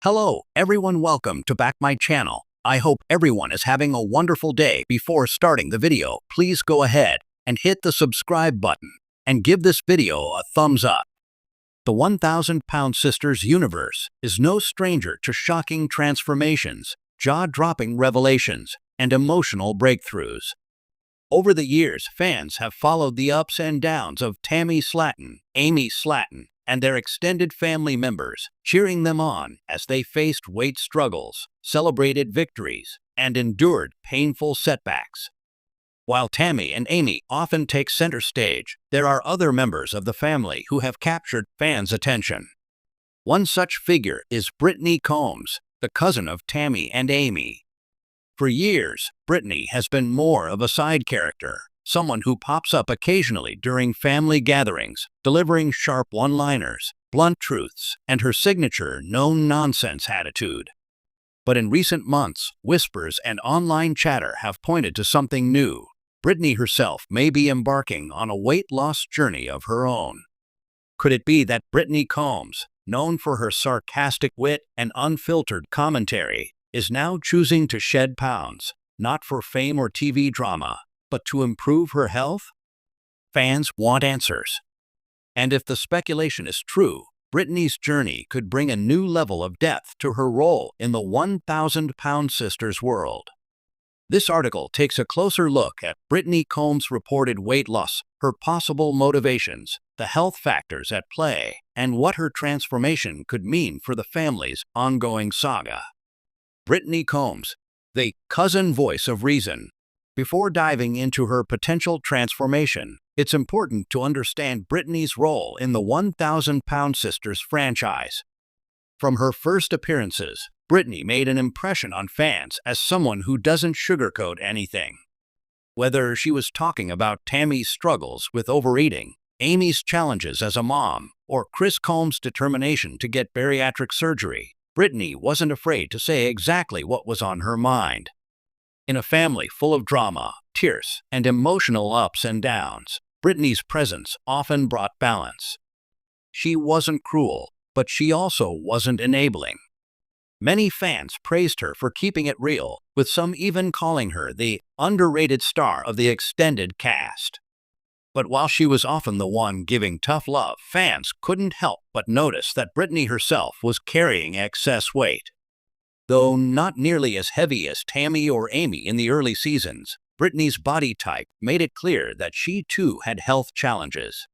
Hello, everyone. Welcome to back my channel. I hope everyone is having a wonderful day. Before starting the video, please go ahead and hit the subscribe button and give this video a thumbs up. The 1,000-pound sisters universe is no stranger to shocking transformations, jaw-dropping revelations, and emotional breakthroughs. Over the years, fans have followed the ups and downs of Tammy Slaton, Amy Slaton, and their extended family members, cheering them on as they faced weight struggles, celebrated victories, and endured painful setbacks. While Tammy and Amy often take center stage, there are other members of the family who have captured fans' attention. One such figure is Brittany Combs, the cousin of Tammy and Amy. For years, Brittany has been more of a side character, someone who pops up occasionally during family gatherings, delivering sharp one-liners, blunt truths, and her signature no-nonsense attitude. But in recent months, whispers and online chatter have pointed to something new. Brittany herself may be embarking on a weight loss journey of her own. Could it be that Brittany Combs, known for her sarcastic wit and unfiltered commentary, is now choosing to shed pounds, not for fame or TV drama, but to improve her health? Fans want answers. And if the speculation is true, Brittany's journey could bring a new level of depth to her role in the 1,000-pound sisters world. This article takes a closer look at Brittany Combs' reported weight loss, her possible motivations, the health factors at play, and what her transformation could mean for the family's ongoing saga. Brittany Combs, the cousin voice of reason. Before diving into her potential transformation, it's important to understand Brittany's role in the 1,000-pound sisters franchise. From her first appearances, Brittany made an impression on fans as someone who doesn't sugarcoat anything. Whether she was talking about Tammy's struggles with overeating, Amy's challenges as a mom, or Chris Combs' determination to get bariatric surgery, Brittany wasn't afraid to say exactly what was on her mind. In a family full of drama, tears, and emotional ups and downs, Brittany's presence often brought balance. She wasn't cruel, but she also wasn't enabling. Many fans praised her for keeping it real, with some even calling her the underrated star of the extended cast. But while she was often the one giving tough love, fans couldn't help but notice that Brittany herself was carrying excess weight. Though not nearly as heavy as Tammy or Amy in the early seasons, Brittany's body type made it clear that she too had health challenges.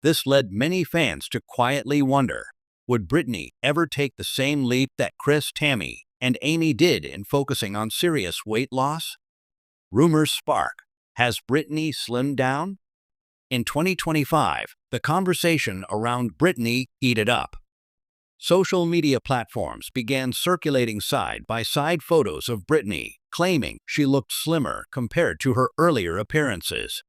This led many fans to quietly wonder, would Brittany ever take the same leap that Chris, Tammy, and Amy did in focusing on serious weight loss? Rumors spark. Has Brittany slimmed down? In 2025, the conversation around Brittany heated up. Social media platforms began circulating side-by-side photos of Brittany, claiming she looked slimmer compared to her earlier appearances.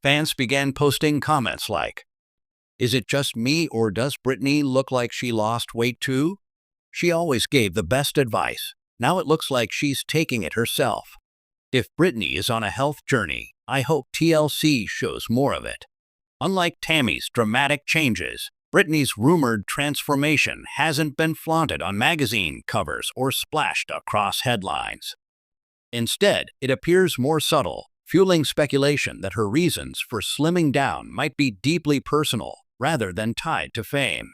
Fans began posting comments like, "Is it just me, or does Brittany look like she lost weight too? She always gave the best advice. Now it looks like she's taking it herself. If Brittany is on a health journey, I hope TLC shows more of it." Unlike Tammy's dramatic changes, Brittany's rumored transformation hasn't been flaunted on magazine covers or splashed across headlines. Instead, it appears more subtle, fueling speculation that her reasons for slimming down might be deeply personal rather than tied to fame.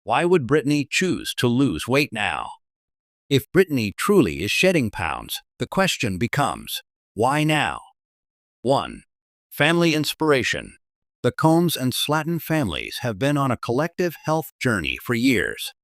Why would Brittany choose to lose weight now? If Brittany truly is shedding pounds, the question becomes, why now? 1. Family inspiration. The Combs and Slaton families have been on a collective health journey for years.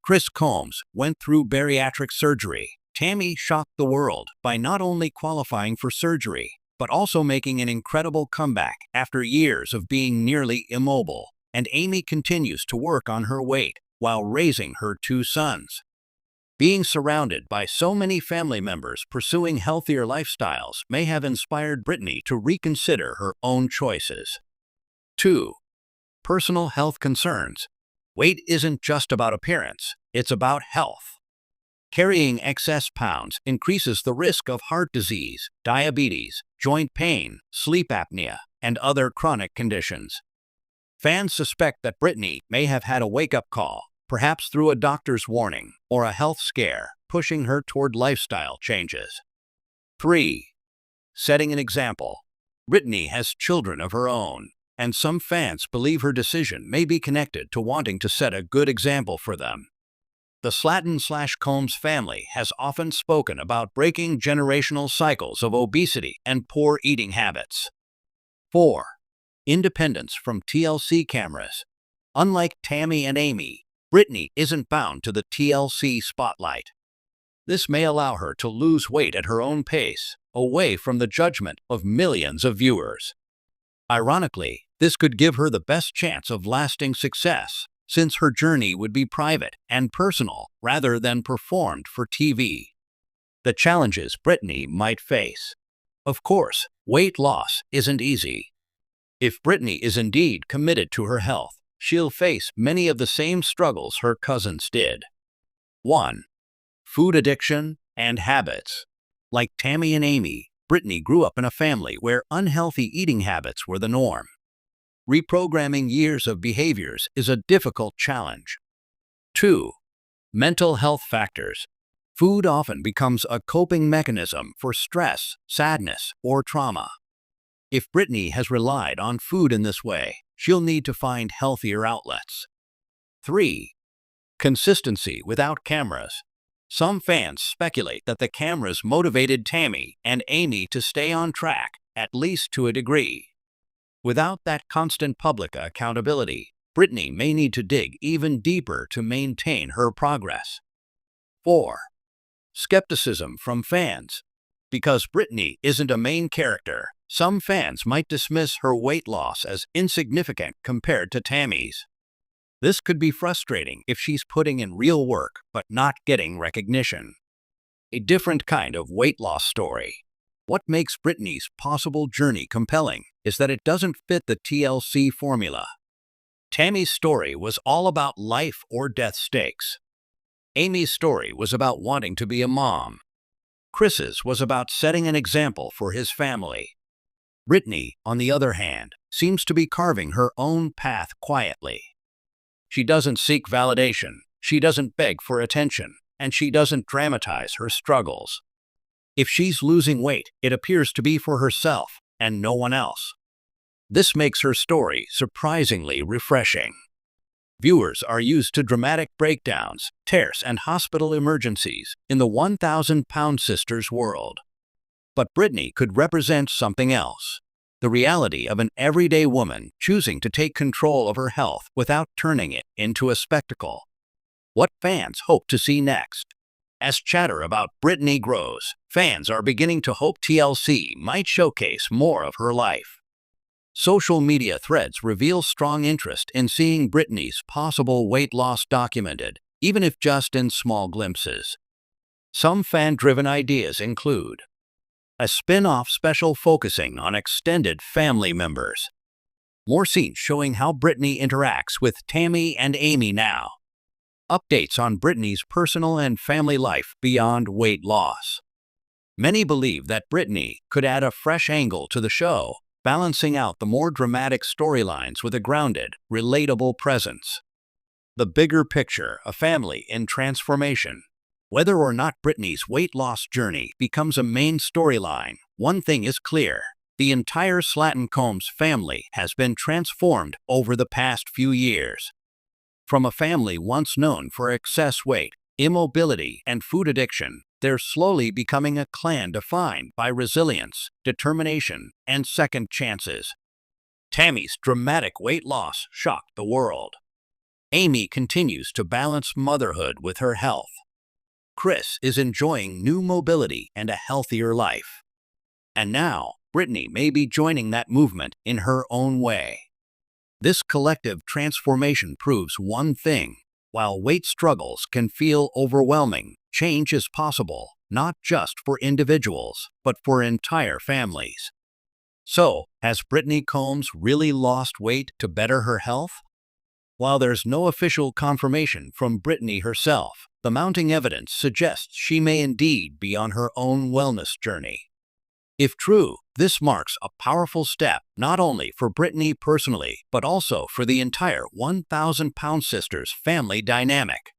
Chris Combs went through bariatric surgery. Tammy shocked the world by not only qualifying for surgery, but also making an incredible comeback after years of being nearly immobile. And Amy continues to work on her weight while raising her 2 sons. Being surrounded by so many family members pursuing healthier lifestyles may have inspired Brittany to reconsider her own choices. 2. Personal health concerns. Weight isn't just about appearance, it's about health. Carrying excess pounds increases the risk of heart disease, diabetes, joint pain, sleep apnea, and other chronic conditions. Fans suspect that Brittany may have had a wake-up call, perhaps through a doctor's warning or a health scare, pushing her toward lifestyle changes. 3. Setting an example. Britney has children of her own, and some fans believe her decision may be connected to wanting to set a good example for them. The Slatton/Combs family has often spoken about breaking generational cycles of obesity and poor eating habits. 4. Independence from TLC cameras. Unlike Tammy and Amy, Britney isn't bound to the TLC spotlight. This may allow her to lose weight at her own pace, away from the judgment of millions of viewers. Ironically, this could give her the best chance of lasting success, since her journey would be private and personal rather than performed for TV. The challenges Britney might face. Of course, weight loss isn't easy. If Britney is indeed committed to her health, she'll face many of the same struggles her cousins did. 1. Food addiction and habits. Like Tammy and Amy, Britney grew up in a family where unhealthy eating habits were the norm. Reprogramming years of behaviors is a difficult challenge. 2. Mental health factors. Food often becomes a coping mechanism for stress, sadness, or trauma. If Britney has relied on food in this way, she'll need to find healthier outlets. 3. Consistency without cameras. Some fans speculate that the cameras motivated Tammy and Amy to stay on track, at least to a degree. Without that constant public accountability, Britney may need to dig even deeper to maintain her progress. 4. Skepticism from fans. Because Britney isn't a main character, some fans might dismiss her weight loss as insignificant compared to Tammy's. This could be frustrating if she's putting in real work but not getting recognition. A different kind of weight loss story. What makes Britney's possible journey compelling is that it doesn't fit the TLC formula. Tammy's story was all about life or death stakes. Amy's story was about wanting to be a mom. Chris's was about setting an example for his family. Britney, on the other hand, seems to be carving her own path quietly. She doesn't seek validation, she doesn't beg for attention, and she doesn't dramatize her struggles. If she's losing weight, it appears to be for herself and no one else. This makes her story surprisingly refreshing. Viewers are used to dramatic breakdowns, tears, and hospital emergencies in the 1,000-pound sisters world. But Britney could represent something else. The reality of an everyday woman choosing to take control of her health without turning it into a spectacle. What fans hope to see next? As chatter about Britney grows, fans are beginning to hope TLC might showcase more of her life. Social media threads reveal strong interest in seeing Britney's possible weight loss documented, even if just in small glimpses. Some fan-driven ideas include a spin-off special focusing on extended family members, more scenes showing how Britney interacts with Tammy and Amy now, updates on Britney's personal and family life beyond weight loss. Many believe that Britney could add a fresh angle to the show, balancing out the more dramatic storylines with a grounded, relatable presence. The bigger picture, a family in transformation. Whether or not Britney's weight loss journey becomes a main storyline, one thing is clear. The entire Slatton-Combs family has been transformed over the past few years. From a family once known for excess weight, immobility, and food addiction, they're slowly becoming a clan defined by resilience, determination, and second chances. Tammy's dramatic weight loss shocked the world. Amy continues to balance motherhood with her health. Chris is enjoying new mobility and a healthier life. And now, Britney may be joining that movement in her own way. This collective transformation proves one thing. While weight struggles can feel overwhelming, change is possible, not just for individuals, but for entire families. So, has Britney Combs really lost weight to better her health? While there's no official confirmation from Britney herself, the mounting evidence suggests she may indeed be on her own wellness journey. If true, this marks a powerful step not only for Brittany personally, but also for the entire 1,000-pound sisters family dynamic.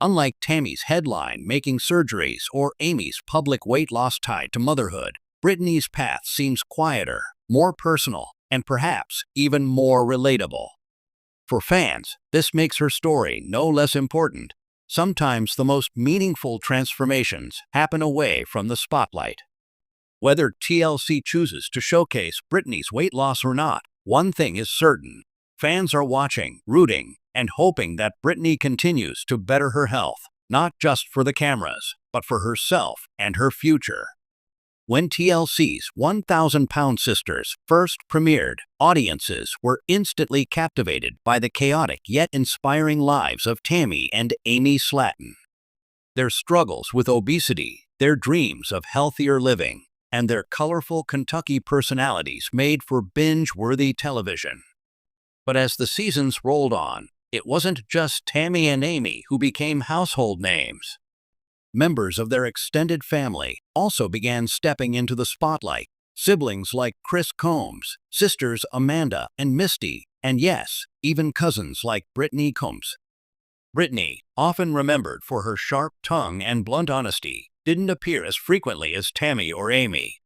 Unlike Tammy's headline making surgeries or Amy's public weight loss tied to motherhood, Brittany's path seems quieter, more personal, and perhaps even more relatable. For fans, this makes her story no less important. Sometimes the most meaningful transformations happen away from the spotlight. Whether TLC chooses to showcase Britney's weight loss or not, one thing is certain. Fans are watching, rooting, and hoping that Britney continues to better her health, not just for the cameras, but for herself and her future. When TLC's 1,000-Pound Sisters first premiered, audiences were instantly captivated by the chaotic yet inspiring lives of Tammy and Amy Slatton. Their struggles with obesity, their dreams of healthier living, and their colorful Kentucky personalities made for binge-worthy television. But as the seasons rolled on, it wasn't just Tammy and Amy who became household names. Members of their extended family also began stepping into the spotlight. Siblings like Chris Combs, sisters Amanda and Misty, and yes, even cousins like Brittany Combs. Brittany, often remembered for her sharp tongue and blunt honesty, didn't appear as frequently as Tammy or Amy.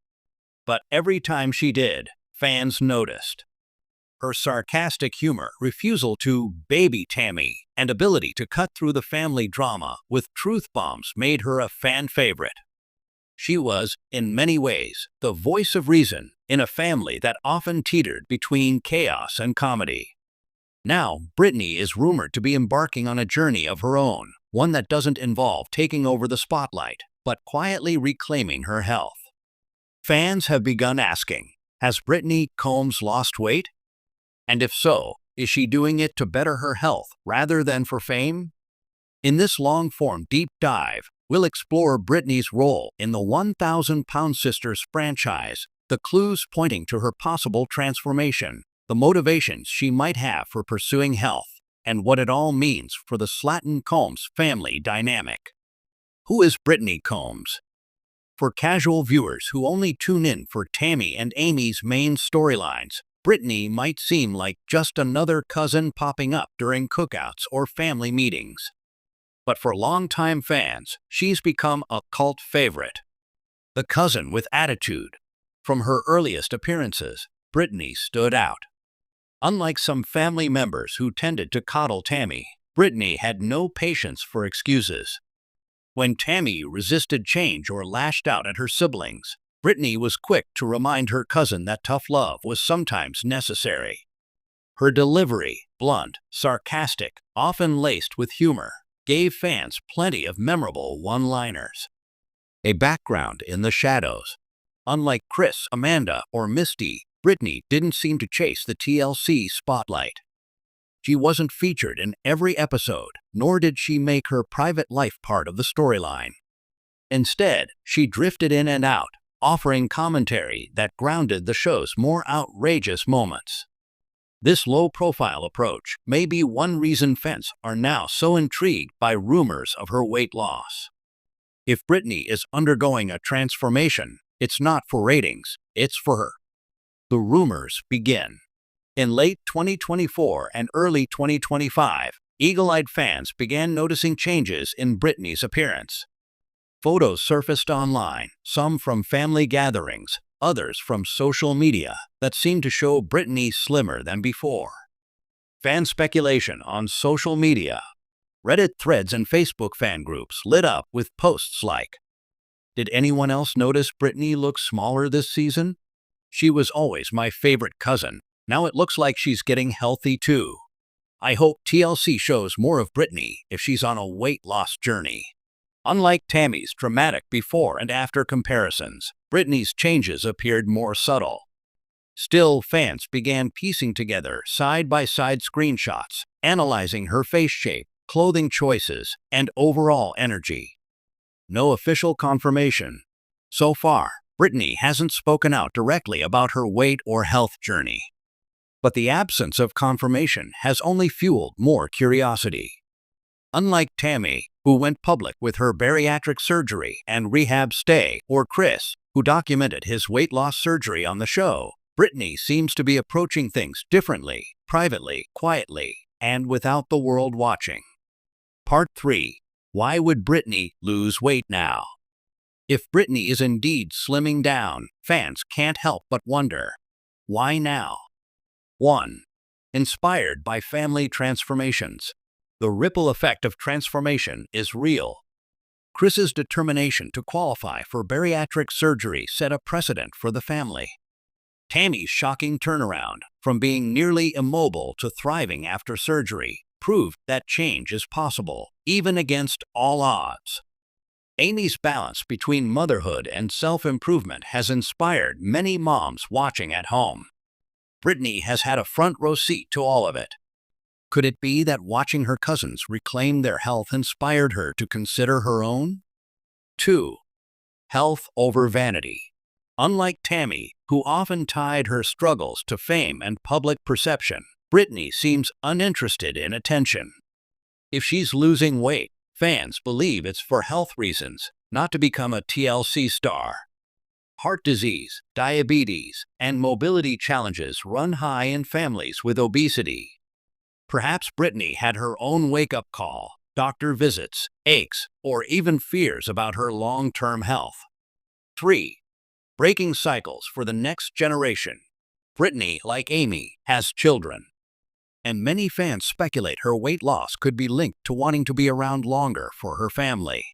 But every time she did, fans noticed. Her sarcastic humor, refusal to baby Tammy, and ability to cut through the family drama with truth bombs made her a fan favorite. She was, in many ways, the voice of reason in a family that often teetered between chaos and comedy. Now, Brittany is rumored to be embarking on a journey of her own, one that doesn't involve taking over the spotlight, but quietly reclaiming her health. Fans have begun asking, has Brittany Combs lost weight? And if so, is she doing it to better her health rather than for fame? In this long-form deep dive, we'll explore Brittany's role in the 1,000-Pound Sisters franchise, the clues pointing to her possible transformation, the motivations she might have for pursuing health, and what it all means for the Slatton-Combs family dynamic. Who is Brittany Combs? For casual viewers who only tune in for Tammy and Amy's main storylines, Brittany might seem like just another cousin popping up during cookouts or family meetings. But for longtime fans, she's become a cult favorite. The cousin with attitude. From her earliest appearances, Brittany stood out. Unlike some family members who tended to coddle Tammy, Brittany had no patience for excuses. When Tammy resisted change or lashed out at her siblings, Brittany was quick to remind her cousin that tough love was sometimes necessary. Her delivery, blunt, sarcastic, often laced with humor, gave fans plenty of memorable one-liners. A background in the shadows. Unlike Chris, Amanda, or Misty, Brittany didn't seem to chase the TLC spotlight. She wasn't featured in every episode, nor did she make her private life part of the storyline. Instead, she drifted in and out, offering commentary that grounded the show's more outrageous moments. This low-profile approach may be one reason fans are now so intrigued by rumors of her weight loss. If Brittany is undergoing a transformation, it's not for ratings, it's for her. The rumors begin. In late 2024 and early 2025, eagle-eyed fans began noticing changes in Brittany's appearance. Photos surfaced online, some from family gatherings, others from social media, that seemed to show Brittany slimmer than before. Fan speculation on social media. Reddit threads and Facebook fan groups lit up with posts like, "Did anyone else notice Brittany looks smaller this season? She was always my favorite cousin. Now it looks like she's getting healthy too. I hope TLC shows more of Brittany if she's on a weight loss journey." Unlike Tammy's dramatic before and after comparisons, Brittany's changes appeared more subtle. Still, fans began piecing together side-by-side screenshots, analyzing her face shape, clothing choices, and overall energy. No official confirmation. So far, Brittany hasn't spoken out directly about her weight or health journey. But the absence of confirmation has only fueled more curiosity. Unlike Tammy, who went public with her bariatric surgery and rehab stay, or Chris, who documented his weight loss surgery on the show. Brittany seems to be approaching things differently, privately, quietly, and without the world watching. Part 3. Why would Brittany lose weight now? If Brittany is indeed slimming down, fans can't help but wonder, why now? 1. Inspired by family transformations. The ripple effect of transformation is real. Chris's determination to qualify for bariatric surgery set a precedent for the family. Tammy's shocking turnaround, from being nearly immobile to thriving after surgery, proved that change is possible, even against all odds. Amy's balance between motherhood and self-improvement has inspired many moms watching at home. Brittany has had a front-row seat to all of it. Could it be that watching her cousins reclaim their health inspired her to consider her own? 2. Health over vanity. Unlike Tammy, who often tied her struggles to fame and public perception, Brittany seems uninterested in attention. If she's losing weight, fans believe it's for health reasons, not to become a TLC star. Heart disease, diabetes, and mobility challenges run high in families with obesity. Perhaps Brittany had her own wake-up call, doctor visits, aches, or even fears about her long-term health. 3. Breaking cycles for the next generation. Brittany, like Amy, has children, and many fans speculate her weight loss could be linked to wanting to be around longer for her family.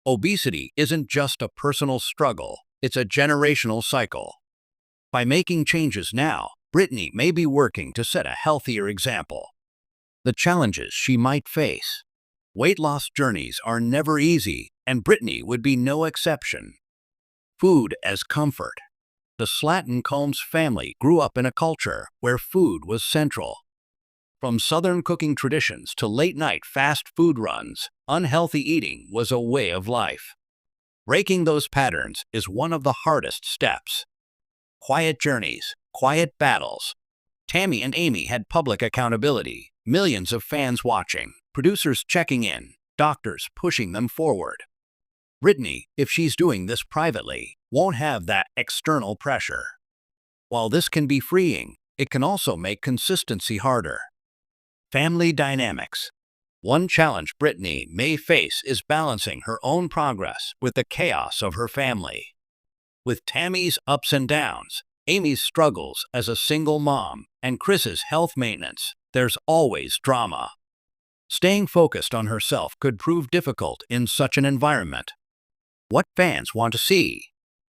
Obesity isn't just a personal struggle, it's a generational cycle. By making changes now, Brittany may be working to set a healthier example. The challenges she might face. Weight loss journeys are never easy, and Brittany would be no exception. Food as comfort. The Slatton-Combs family grew up in a culture where food was central. From Southern cooking traditions to late-night fast food runs, unhealthy eating was a way of life. Breaking those patterns is one of the hardest steps. Quiet journeys, quiet battles. Tammy and Amy had public accountability, millions of fans watching, producers checking in, doctors pushing them forward. Brittany, if she's doing this privately, won't have that external pressure. While this can be freeing, it can also make consistency harder. Family dynamics. One challenge Brittany may face is balancing her own progress with the chaos of her family. With Tammy's ups and downs, Amy's struggles as a single mom, and Chris's health maintenance, there's always drama. Staying focused on herself could prove difficult in such an environment. What fans want to see?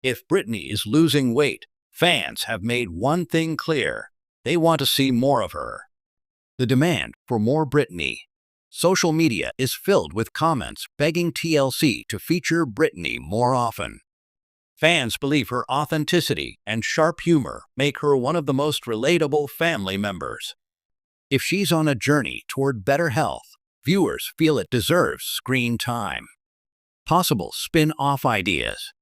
If Brittany is losing weight, fans have made one thing clear: they want to see more of her. The demand for more Brittany. Social media is filled with comments begging TLC to feature Brittany more often. Fans believe her authenticity and sharp humor make her one of the most relatable family members. If she's on a journey toward better health, viewers feel it deserves screen time. Possible spin-off ideas.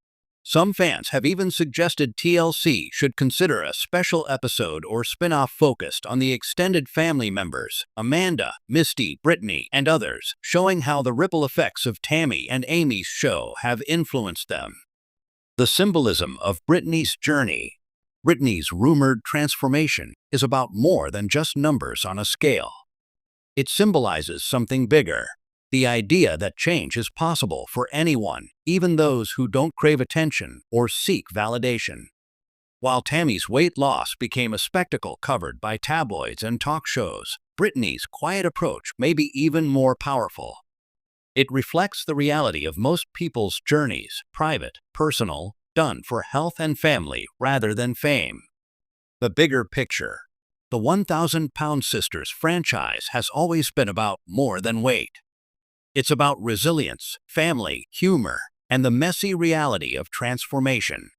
Some fans have even suggested TLC should consider a special episode or spin-off focused on the extended family members, Amanda, Misty, Brittany, and others, showing how the ripple effects of Tammy and Amy's show have influenced them. The symbolism of Brittany's journey. Brittany's rumored transformation is about more than just numbers on a scale. It symbolizes something bigger. The idea that change is possible for anyone, even those who don't crave attention or seek validation. While Tammy's weight loss became a spectacle covered by tabloids and talk shows, Brittany's quiet approach may be even more powerful. It reflects the reality of most people's journeys, private, personal, done for health and family rather than fame. The bigger picture. The 1,000-Pound Sisters franchise has always been about more than weight. It's about resilience, family, humor, and the messy reality of transformation.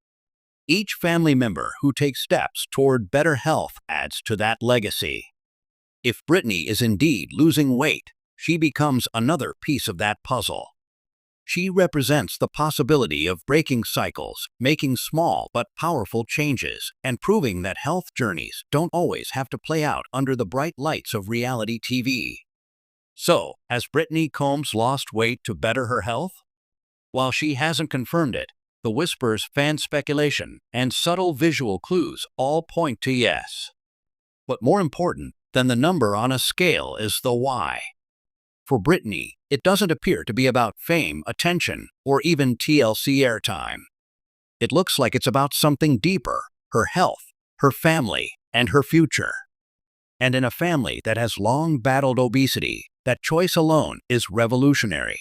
Each family member who takes steps toward better health adds to that legacy. If Brittany is indeed losing weight, she becomes another piece of that puzzle. She represents the possibility of breaking cycles, making small but powerful changes, and proving that health journeys don't always have to play out under the bright lights of reality TV. So, has Brittany Combs lost weight to better her health? While she hasn't confirmed it, The whispers, fan speculation, and subtle visual clues all point to yes. But more important than the number on a scale is the why. For Britney, it doesn't appear to be about fame, attention, or even TLC airtime. It looks like it's about something deeper: her health, her family, and her future. And in a family that has long battled obesity, that choice alone is revolutionary.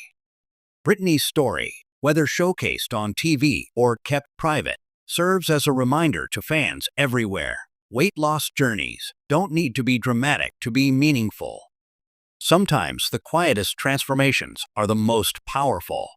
Britney's story, whether showcased on TV or kept private, serves as a reminder to fans everywhere. Weight loss journeys don't need to be dramatic to be meaningful. Sometimes the quietest transformations are the most powerful.